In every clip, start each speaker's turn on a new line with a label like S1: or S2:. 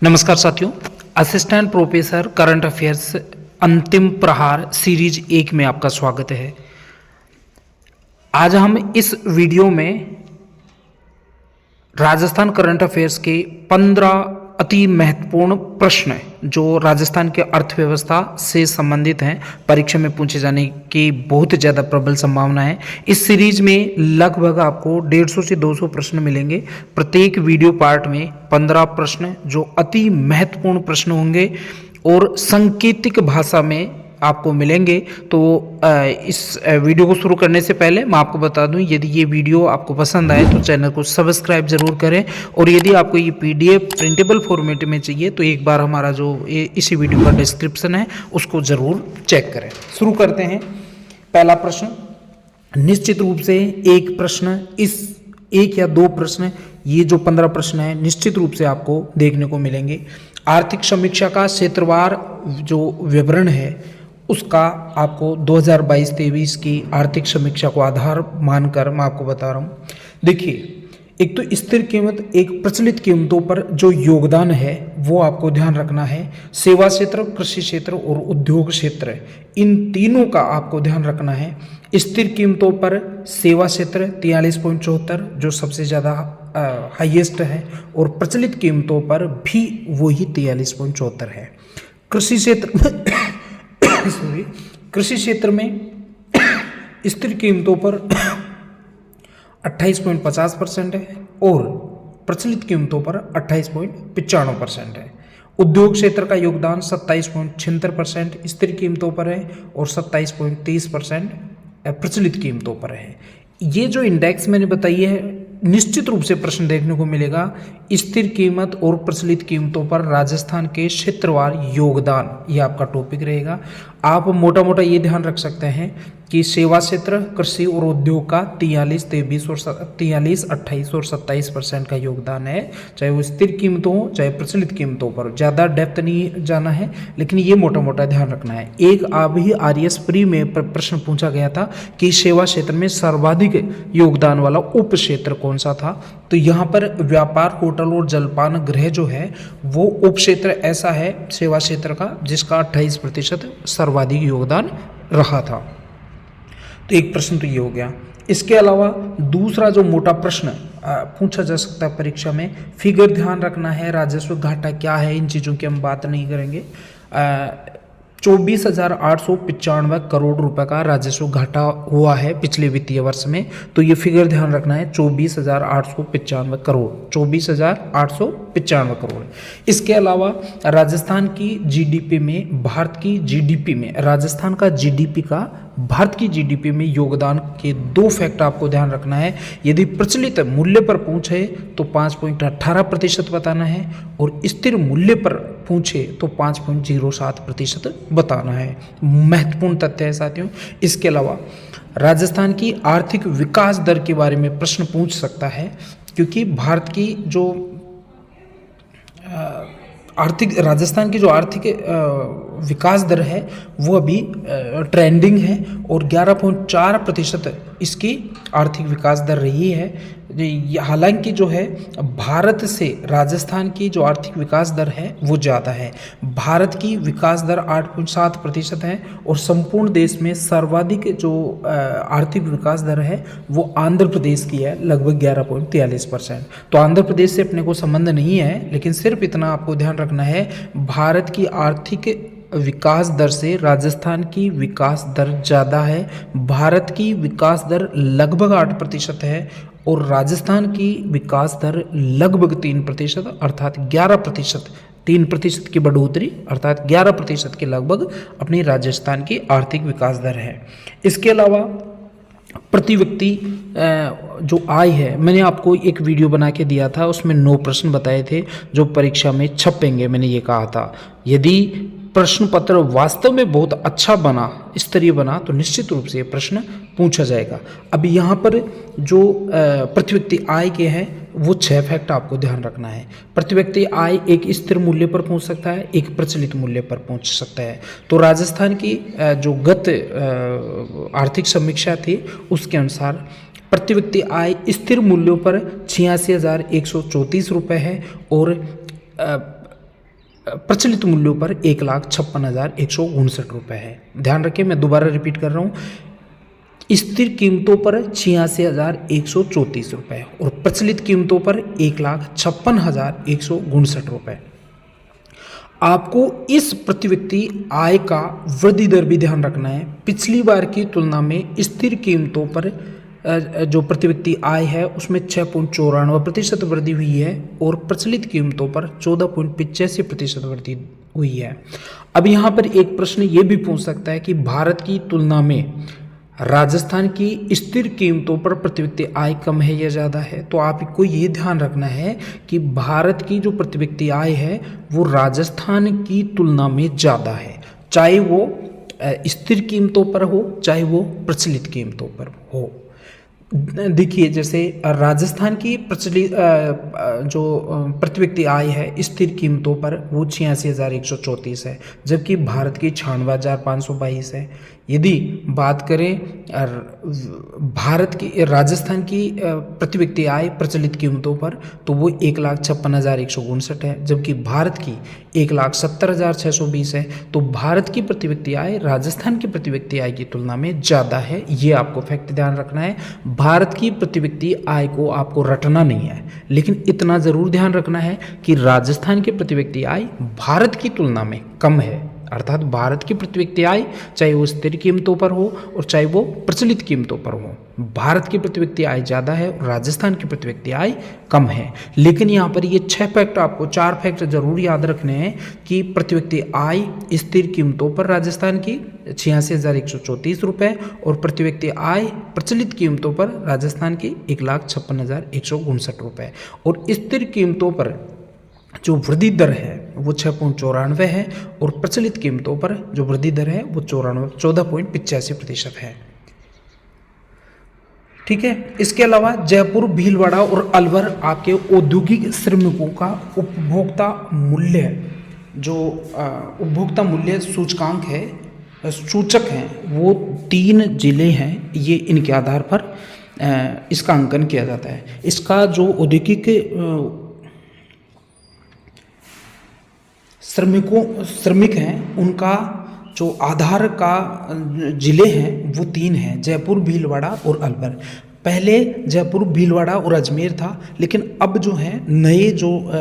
S1: नमस्कार साथियों, assistant professor current affairs अंतिम प्रहार सीरीज 1 में आपका स्वागत है। आज हम इस वीडियो में राजस्थान करंट अफेयर्स के 15 अति महत्वपूर्ण प्रश्न जो राजस्थान के अर्थव्यवस्था से संबंधित हैं, परीक्षा में पूछे जाने की बहुत ज़्यादा प्रबल संभावना है। इस सीरीज में लगभग आपको 150 से 200 प्रश्न मिलेंगे। प्रत्येक वीडियो पार्ट में 15 प्रश्न जो अति महत्वपूर्ण प्रश्न होंगे और सांकेतिक भाषा में आपको मिलेंगे। तो इस वीडियो को शुरू करने से पहले मैं आपको बता दूं, यदि ये वीडियो आपको पसंद आए तो चैनल को सब्सक्राइब जरूर करें, और यदि आपको ये पीडीएफ प्रिंटेबल फॉर्मेट में चाहिए तो एक बार हमारा जो इसी वीडियो का डिस्क्रिप्शन है उसको ज़रूर चेक करें। शुरू करते हैं। पहला प्रश्न, निश्चित रूप से एक प्रश्न, इस एक या दो प्रश्न, ये जो 15 प्रश्न हैं निश्चित रूप से आपको देखने को मिलेंगे। आर्थिक समीक्षा का क्षेत्रवार जो विवरण है उसका आपको 2022-23 की आर्थिक समीक्षा को आधार मानकर मैं आपको बता रहा हूँ। देखिए, एक तो स्थिर कीमत, एक प्रचलित कीमतों पर जो योगदान है वो आपको ध्यान रखना है। सेवा क्षेत्र, कृषि क्षेत्र और उद्योग क्षेत्र, इन तीनों का आपको ध्यान रखना है। स्थिर कीमतों पर सेवा क्षेत्र 43.74 जो सबसे ज़्यादा हाईएस्ट है, और प्रचलित कीमतों पर भी वही 43.74 है। कृषि क्षेत्र कृषि क्षेत्र में स्थिर कीमतों पर 28.50% है और प्रचलित कीमतों पर 28.95% है। उद्योग क्षेत्र का योगदान 27.76% स्थिर कीमतों पर है और 27.30% प्रचलित कीमतों पर है। ये जो इंडेक्स मैंने बताई है, निश्चित रूप से प्रश्न देखने को मिलेगा। स्थिर कीमत और प्रचलित कीमतों पर राजस्थान के क्षेत्रवार योगदान, ये आपका टॉपिक रहेगा। आप मोटा मोटा ये ध्यान रख सकते हैं कि सेवा क्षेत्र, कृषि और उद्योग का 43, 28 और 27% का योगदान है। चाहे वो स्थिर कीमतों हो चाहे प्रचलित कीमतों पर, ज़्यादा डेप्थ नहीं जाना है, लेकिन ये मोटा मोटा ध्यान रखना है। एक अभी आरएस प्री में प्रश्न पूछा गया था कि सेवा क्षेत्र में सर्वाधिक योगदान वाला उप क्षेत्र कौन सा था, तो यहाँ पर व्यापार, होटल और जलपान गृह जो है वो उप क्षेत्र ऐसा है सेवा क्षेत्र का जिसका 28% सर्वाधिक योगदान रहा था। तो एक प्रश्न तो ये हो गया। इसके अलावा दूसरा जो मोटा प्रश्न पूछा जा सकता है परीक्षा में, फिगर ध्यान रखना है, राजस्व घाटा क्या है, इन चीज़ों की हम बात नहीं करेंगे। 24,895 करोड़ रुपए का राजस्व घाटा हुआ है पिछले वित्तीय वर्ष में, तो ये फिगर ध्यान रखना है, 24,895 करोड़, 24,895 करोड़। इसके अलावा राजस्थान की जीडीपी में, भारत की जीडीपी में राजस्थान का जीडीपी का भारत की जीडीपी में योगदान के दो फैक्ट आपको ध्यान रखना है। यदि प्रचलित मूल्य पर पूछे तो 5.18% बताना है, और स्थिर मूल्य पर पूछे तो 5.07% बताना है। महत्वपूर्ण तथ्य है साथियों। इसके अलावा राजस्थान की आर्थिक विकास दर के बारे में प्रश्न पूछ सकता है, क्योंकि भारत की जो राजस्थान की जो आर्थिक विकास दर है वो अभी ट्रेंडिंग है, और 11.4% इसकी आर्थिक विकास दर रही है। हालांकि जो है भारत से राजस्थान की जो आर्थिक विकास दर है वो ज़्यादा है। भारत की विकास दर 8.7% है, और संपूर्ण देश में सर्वाधिक जो आर्थिक विकास दर है वो आंध्र प्रदेश की है, लगभग 11.43%। तो आंध्र प्रदेश से अपने को संबंध नहीं है, लेकिन सिर्फ इतना आपको ध्यान रखना है, भारत की आर्थिक विकास दर से राजस्थान की विकास दर ज़्यादा है। भारत की विकास दर लगभग 8% है और राजस्थान की विकास दर लगभग 3%, अर्थात 11%, 3% की बढ़ोतरी अर्थात 11% के लगभग अपनी राजस्थान की आर्थिक विकास दर है। इसके अलावा प्रति व्यक्ति जो आय है, मैंने आपको एक वीडियो बना के दिया था, उसमें 9 प्रश्न बताए थे जो परीक्षा में छपेंगे। मैंने ये कहा था यदि प्रश्न पत्र वास्तव में बहुत अच्छा बना, स्तरीय बना, तो निश्चित रूप से ये प्रश्न पूछा जाएगा। अब यहाँ पर जो प्रति व्यक्ति आय के हैं वो 6 फैक्ट आपको ध्यान रखना है। प्रति व्यक्ति आय एक स्थिर मूल्य पर पहुँच सकता है, एक प्रचलित मूल्य पर पहुँच सकता है। तो राजस्थान की जो गत आर्थिक समीक्षा थी उसके अनुसार प्रति व्यक्ति आय स्थिर मूल्यों पर 86,134 रुपये है और प्रचलित मूल्यों पर 1,56,159 रुपये है। ध्यान रखें, मैं दोबारा रिपीट कर रहा हूँ, स्थिर कीमतों पर 86,134 रुपये और प्रचलित कीमतों पर 1,56,159 रुपये। आपको इस प्रति व्यक्ति आय का वृद्धि दर भी ध्यान रखना है। पिछली बार की तुलना में स्थिर कीमतों पर जो प्रति व्यक्ति आय है उसमें 6.94% वृद्धि हुई है और प्रचलित कीमतों पर 14.85% वृद्धि हुई है। अब यहाँ पर एक प्रश्न ये भी पूछ सकता है कि भारत की तुलना में राजस्थान की स्थिर कीमतों पर प्रति व्यक्ति आय कम है या ज़्यादा है। तो आपको ये ध्यान रखना है कि भारत की जो प्रति व्यक्ति आय है वो राजस्थान की तुलना में ज़्यादा है, चाहे वो स्थिर कीमतों पर हो चाहे वो प्रचलित कीमतों पर हो। देखिए, जैसे राजस्थान की प्रचलित जो प्रति व्यक्ति आय है स्थिर कीमतों पर वो 86,134 है, जबकि भारत की 96,522 है। यदि बात करें भारत की राजस्थान की प्रति व्यक्ति आय प्रचलित कीमतों पर तो वो 1,56,159 है, जबकि भारत की 1,70,620 है। तो भारत की प्रति व्यक्ति आय राजस्थान की प्रति व्यक्ति आय की तुलना में ज़्यादा है। ये आपको फैक्ट ध्यान रखना है। भारत की प्रति व्यक्ति आय को आपको रटना नहीं है, लेकिन इतना ज़रूर ध्यान रखना है कि राजस्थान की प्रति व्यक्ति आय भारत की तुलना में कम है। अर्थात भारत की प्रति व्यक्ति आय चाहे वो स्थिर कीमतों पर हो और चाहे वो प्रचलित कीमतों पर हो, भारत की प्रति व्यक्ति आय ज़्यादा है और राजस्थान की प्रति व्यक्ति आय कम है। लेकिन यहाँ पर ये 6 फैक्ट आपको 4 फैक्ट जरूर याद रखने हैं कि प्रति व्यक्ति आय स्थिर कीमतों पर राजस्थान की 86,134 रुपये और प्रति व्यक्ति आय प्रचलित कीमतों पर राजस्थान की 1,56,159 रुपये और स्थिर कीमतों पर जो वृद्धि दर है वो 6.94 है और प्रचलित कीमतों पर जो वृद्धि दर है वो 14.85% है। ठीक है। इसके अलावा जयपुर, भीलवाड़ा और अलवर आपके औद्योगिक श्रमिकों का उपभोक्ता मूल्य जो उपभोक्ता मूल्य सूचकांक है, सूचक हैं, वो 3 जिले हैं। ये इनके आधार पर इसका अंकन किया जाता है। इसका जो औद्योगिक श्रमिक हैं उनका जो आधार का जिले हैं वो 3 हैं, जयपुर, भीलवाड़ा और अलवर। पहले जयपुर, भीलवाड़ा और अजमेर था, लेकिन अब जो है नए जो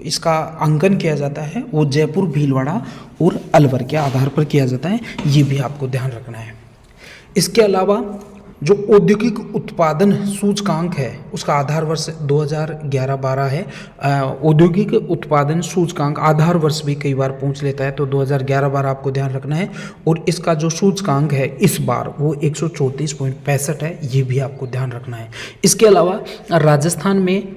S1: इसका अंकन किया जाता है वो जयपुर, भीलवाड़ा और अलवर के आधार पर किया जाता है। ये भी आपको ध्यान रखना है। इसके अलावा जो औद्योगिक उत्पादन सूचकांक है उसका आधार वर्ष 2011-12 है। औद्योगिक उत्पादन सूचकांक आधार वर्ष भी कई बार पूछ लेता है, तो 2011-12 आपको ध्यान रखना है। और इसका जो सूचकांक है इस बार वो 134.65 है, ये भी आपको ध्यान रखना है। इसके अलावा राजस्थान में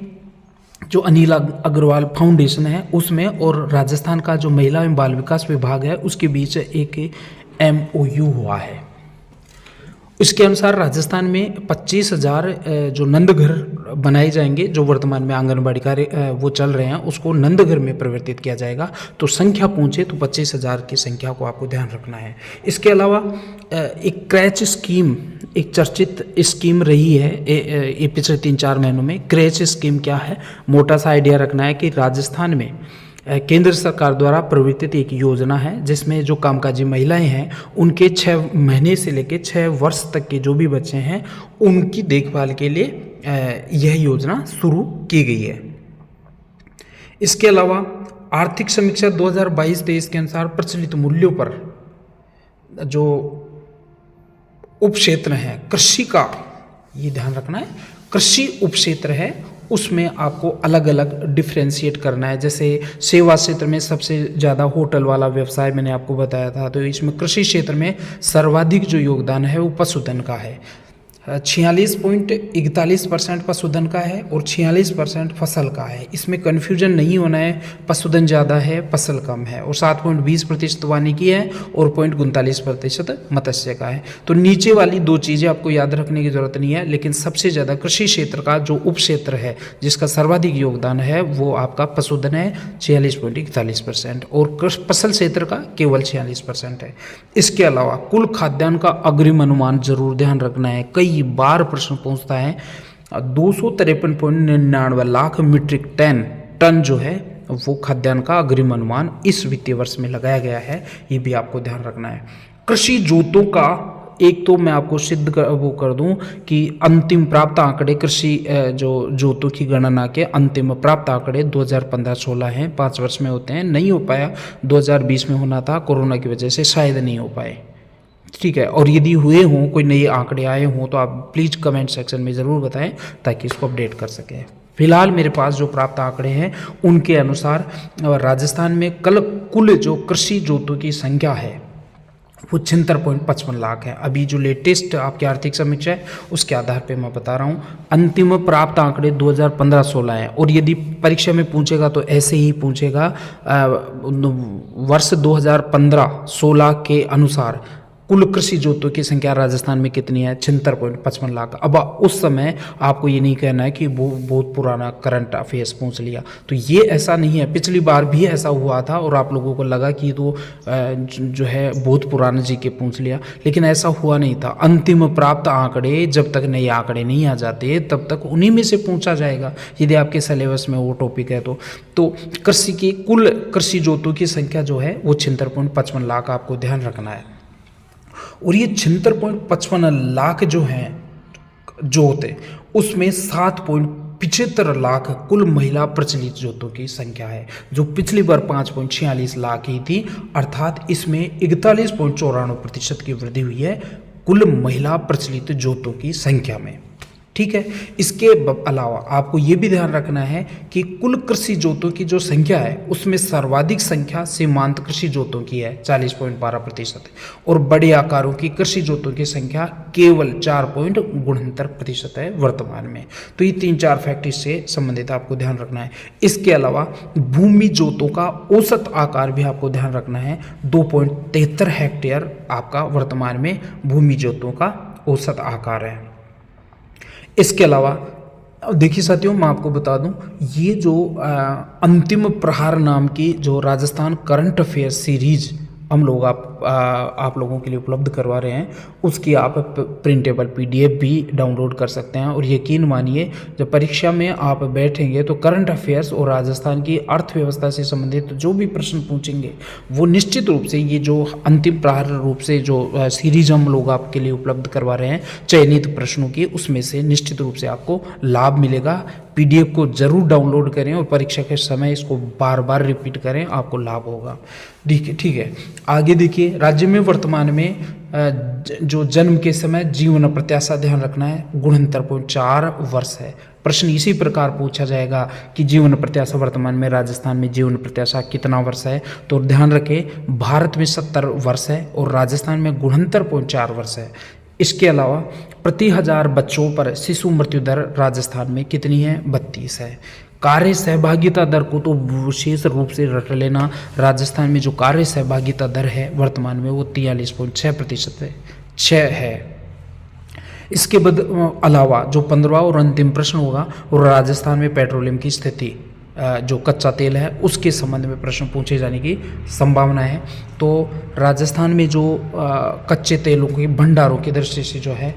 S1: जो अनिल अग्रवाल फाउंडेशन है उसमें और राजस्थान का जो महिला एवं बाल विकास विभाग है उसके बीच एक MOU हुआ है। इसके अनुसार राजस्थान में 25,000 जो नंद घर बनाए जाएंगे, जो वर्तमान में आंगनबाड़ी कार्य वो चल रहे हैं, उसको नंद घर में परिवर्तित किया जाएगा। तो संख्या पूछे तो 25,000 की संख्या को आपको ध्यान रखना है। इसके अलावा एक क्रैच स्कीम, एक चर्चित स्कीम रही है ये पिछले 3-4 महीनों में। क्रैच स्कीम क्या है, मोटा सा आइडिया रखना है कि राजस्थान में केंद्र सरकार द्वारा प्रवर्तित एक योजना है जिसमें जो कामकाजी महिलाएं हैं उनके 6 महीने से लेकर 6 वर्ष तक के जो भी बच्चे हैं उनकी देखभाल के लिए यह योजना शुरू की गई है। इसके अलावा आर्थिक समीक्षा 2022-23 के अनुसार प्रचलित मूल्यों पर जो उपक्षेत्र है कृषि का, ये ध्यान रखना है, कृषि उपक्षेत्र है उसमें आपको अलग अलग डिफ्रेंशिएट करना है। जैसे सेवा क्षेत्र में सबसे ज़्यादा होटल वाला व्यवसाय मैंने आपको बताया था, तो इसमें कृषि क्षेत्र में सर्वाधिक जो योगदान है वो पशुधन का है। 46.41% पशुधन का है और 46% फसल का है। इसमें कन्फ्यूजन नहीं होना है, पशुधन ज़्यादा है फसल कम है। और 7.20% वानिकी है और 0.39% मत्स्य का है। तो नीचे वाली 2 चीज़ें आपको याद रखने की ज़रूरत नहीं है, लेकिन सबसे ज़्यादा कृषि क्षेत्र का जो उप क्षेत्र है जिसका सर्वाधिक योगदान है वो आपका पशुधन है 46.41% और फसल क्षेत्र का केवल 46% है। इसके अलावा कुल खाद्यान्न का अग्रिम अनुमान जरूर ध्यान रखना है। कई बार प्रश्न पूछता है 253.99 लाख मीट्रिक टन जो है वो खाद्यान्न का अग्रिम अनुमान इस वित्तीय वर्ष में लगाया गया है, ये भी आपको ध्यान रखना है। कृषि जोतों का एक तो मैं आपको वो कर दूं कि अंतिम प्राप्त आंकड़े कृषि जो जोतों की गणना के अंतिम प्राप्त आंकड़े 2015-16 हैं, 5 वर्ष में होते हैं। नहीं हो पाया, 2020 में होना था, कोरोना की वजह से शायद नहीं हो पाए, ठीक है। और यदि हुए हों, कोई नए आंकड़े आए हों तो आप प्लीज़ कमेंट सेक्शन में ज़रूर बताएं ताकि इसको अपडेट कर सकें। फिलहाल मेरे पास जो प्राप्त आंकड़े हैं उनके अनुसार राजस्थान में कुल जो कृषि जोतों की संख्या है वो 76.55 लाख है। अभी जो लेटेस्ट आपकी आर्थिक समीक्षा है उसके आधार पे मैं बता रहा हूँ। अंतिम प्राप्त आंकड़े 2015-16 हैं और यदि परीक्षा में पूछेगा तो ऐसे ही पूछेगा। वर्ष 2015-16 के अनुसार कुल कृषि जोतों की संख्या राजस्थान में कितनी है? 76.55 लाख। अब उस समय आपको ये नहीं कहना है कि वो बहुत पुराना करंट अफेयर्स पूछ लिया, तो ये ऐसा नहीं है। पिछली बार भी ऐसा हुआ था और आप लोगों को लगा कि तो जो है बहुत पुराना जी के पूछ लिया, लेकिन ऐसा हुआ नहीं था। अंतिम प्राप्त आंकड़े जब तक नए आंकड़े नहीं आ जाते तब तक उन्हीं में से पूछा जाएगा, यदि आपके सिलेबस में वो टॉपिक है तो कृषि की कुल कृषि जोतों की संख्या जो है वो 76.55 लाख आपको ध्यान रखना है। और ये 76.55 लाख जो हैं जोत, उसमें 7.75 लाख कुल महिला प्रचलित जोतों की संख्या है, जो पिछली बार 5.46 लाख ही थी, अर्थात इसमें 41.94% की वृद्धि हुई है कुल महिला प्रचलित जोतों की संख्या में, ठीक है। इसके अलावा आपको ये भी ध्यान रखना है कि कुल कृषि जोतों की जो संख्या है उसमें सर्वाधिक संख्या सीमांत कृषि जोतों की है 40.12% और बड़े आकारों की कृषि जोतों की संख्या केवल 4.69% है वर्तमान में। तो ये 3-4 फैक्ट इससे संबंधित आपको ध्यान रखना है। इसके अलावा भूमि जोतों का औसत आकार भी आपको ध्यान रखना है। 2.73 हेक्टेयर आपका वर्तमान में भूमि जोतों का औसत आकार है। इसके अलावा देखिए साथियों, मैं आपको बता दूं, ये जो अंतिम प्रहार नाम की जो राजस्थान करंट अफेयर सीरीज हम लोग आप लोगों के लिए उपलब्ध करवा रहे हैं, उसकी आप प्रिंटेबल PDF भी डाउनलोड कर सकते हैं। और यकीन मानिए जब परीक्षा में आप बैठेंगे तो करंट अफेयर्स और राजस्थान की अर्थव्यवस्था से संबंधित जो भी प्रश्न पूछेंगे वो निश्चित रूप से ये जो अंतिम प्रहार रूप से जो सीरीज हम लोग आपके लिए उपलब्ध करवा रहे हैं चयनित प्रश्नों की, उसमें से निश्चित रूप से आपको लाभ मिलेगा। PDF को जरूर डाउनलोड करें और परीक्षा के समय इसको बार बार रिपीट करें, आपको लाभ होगा, ठीक है। आगे देखिए, राज्य में वर्तमान में जो जन्म के समय जीवन प्रत्याशा ध्यान रखना है 69.4 वर्ष है। प्रश्न इसी प्रकार पूछा जाएगा कि जीवन प्रत्याशा वर्तमान में राजस्थान में जीवन प्रत्याशा कितना वर्ष है, तो ध्यान रखें भारत में 70 वर्ष है और राजस्थान में 69.4 वर्ष है। इसके अलावा प्रति 1000 बच्चों पर शिशु मृत्यु दर राजस्थान में कितनी है? 32 है। कार्य सहभागिता दर को तो विशेष रूप से रट लेना, राजस्थान में जो कार्य सहभागिता दर है वर्तमान में वो 43.6% है, 6 है। इसके अलावा जो 15वां और अंतिम प्रश्न होगा वो राजस्थान में पेट्रोलियम की स्थिति, जो कच्चा तेल है उसके संबंध में प्रश्न पूछे जाने की संभावना है। तो राजस्थान में जो कच्चे तेलों के भंडारों की दृष्टि से जो है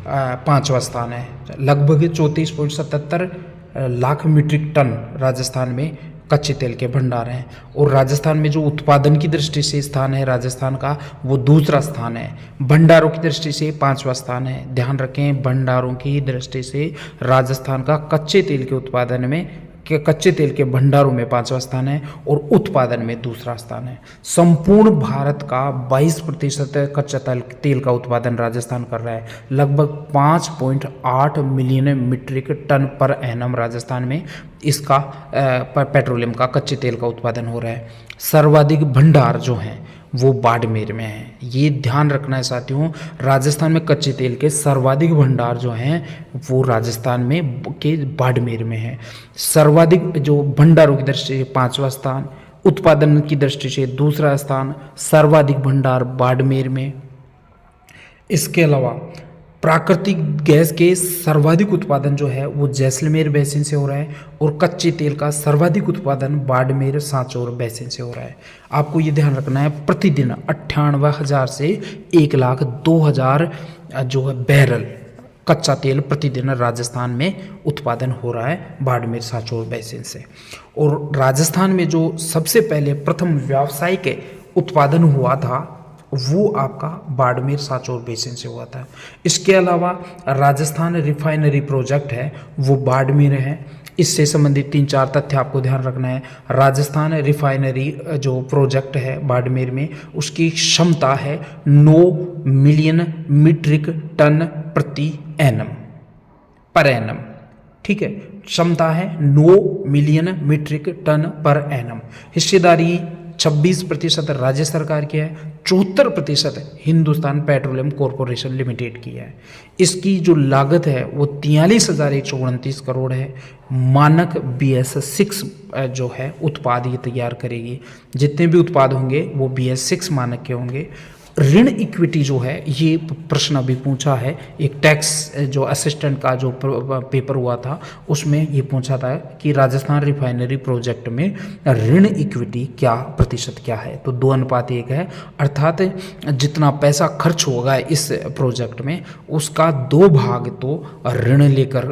S1: 5वां स्थान है, लगभग 34.77 लाख मीट्रिक टन राजस्थान में कच्चे तेल के भंडार हैं। और राजस्थान में जो उत्पादन की दृष्टि से स्थान है राजस्थान का वो 2रा स्थान है। भंडारों की दृष्टि से 5वां स्थान है। ध्यान रखें, भंडारों की दृष्टि से राजस्थान का कच्चे तेल के उत्पादन में कच्चे तेल के भंडारों में 5वां स्थान है और उत्पादन में 2रा स्थान है। संपूर्ण भारत का 22% कच्चा तेल का उत्पादन राजस्थान कर रहा है। लगभग 5.8 million metric ton per annum Rajasthan में इसका पेट्रोलियम का कच्चे तेल का उत्पादन हो रहा है। सर्वाधिक भंडार जो हैं वो बाड़मेर में है। ये ध्यान रखना है साथियों, राजस्थान में कच्चे तेल के सर्वाधिक भंडार जो हैं वो राजस्थान में के बाड़मेर में है। सर्वाधिक जो भंडारों की दृष्टि से 5वां स्थान, उत्पादन की दृष्टि से 2रा स्थान, सर्वाधिक भंडार बाड़मेर में। इसके अलावा प्राकृतिक गैस के सर्वाधिक उत्पादन जो है वो जैसलमेर बेसिन से हो रहा है और कच्चे तेल का सर्वाधिक उत्पादन बाड़मेर सांचौर बेसिन से हो रहा है। आपको ये ध्यान रखना है, प्रतिदिन 98,000 से 1,02,000 जो है बैरल कच्चा तेल प्रतिदिन राजस्थान में उत्पादन हो रहा है बाड़मेर सांचौर बेसिन से। और राजस्थान में जो सबसे पहले प्रथम व्यावसायिक उत्पादन हुआ था वो आपका बाड़मेर सांचौर बेसिन से हुआ था। इसके अलावा राजस्थान रिफाइनरी प्रोजेक्ट है वो बाड़मेर है। इससे संबंधित 3-4 तथ्य आपको ध्यान रखना है। राजस्थान रिफाइनरी जो प्रोजेक्ट है बाड़मेर में, उसकी क्षमता है 9 मिलियन मीट्रिक टन प्रति एनम पर एनम। ठीक है, क्षमता है 9 million metric ton per annum. हिस्सेदारी 26% राज्य सरकार की है, 74% हिंदुस्तान पेट्रोलियम कॉरपोरेशन लिमिटेड की है। इसकी जो लागत है वो 43,129 करोड़ है। मानक BS6 जो है उत्पाद ये तैयार करेगी। जितने भी उत्पाद होंगे वो BS6 मानक के होंगे। ऋण इक्विटी जो है, ये प्रश्न अभी पूछा है, एक टैक्स जो असिस्टेंट का जो पेपर हुआ था उसमें ये पूछा था कि राजस्थान रिफाइनरी प्रोजेक्ट में ऋण इक्विटी क्या प्रतिशत क्या है, तो 2:1 है। अर्थात जितना पैसा खर्च होगा इस प्रोजेक्ट में उसका 2 भाग तो ऋण लेकर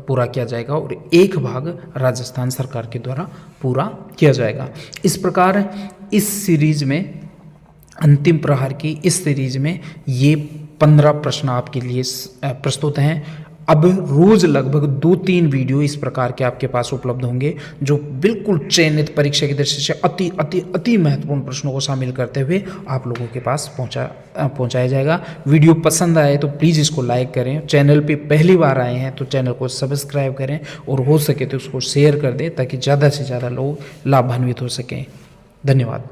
S1: पूरा किया जाएगा और 1 भाग राजस्थान सरकार के द्वारा पूरा किया जाएगा। इस प्रकार इस सीरीज में, अंतिम प्रहार की इस सीरीज में ये 15 प्रश्न आपके लिए प्रस्तुत हैं। अब रोज लगभग 2-3 वीडियो इस प्रकार के आपके पास उपलब्ध होंगे जो बिल्कुल चयनित परीक्षा की दृष्टि से अति अति अति महत्वपूर्ण प्रश्नों को शामिल करते हुए आप लोगों के पास पहुंचाया जाएगा। वीडियो पसंद आए तो प्लीज़ इसको लाइक करें। चैनल पे पहली बार आए हैं तो चैनल को सब्सक्राइब करें और हो सके तो उसको शेयर कर दें ताकि ज़्यादा से ज़्यादा लोग लाभान्वित हो सकें। धन्यवाद।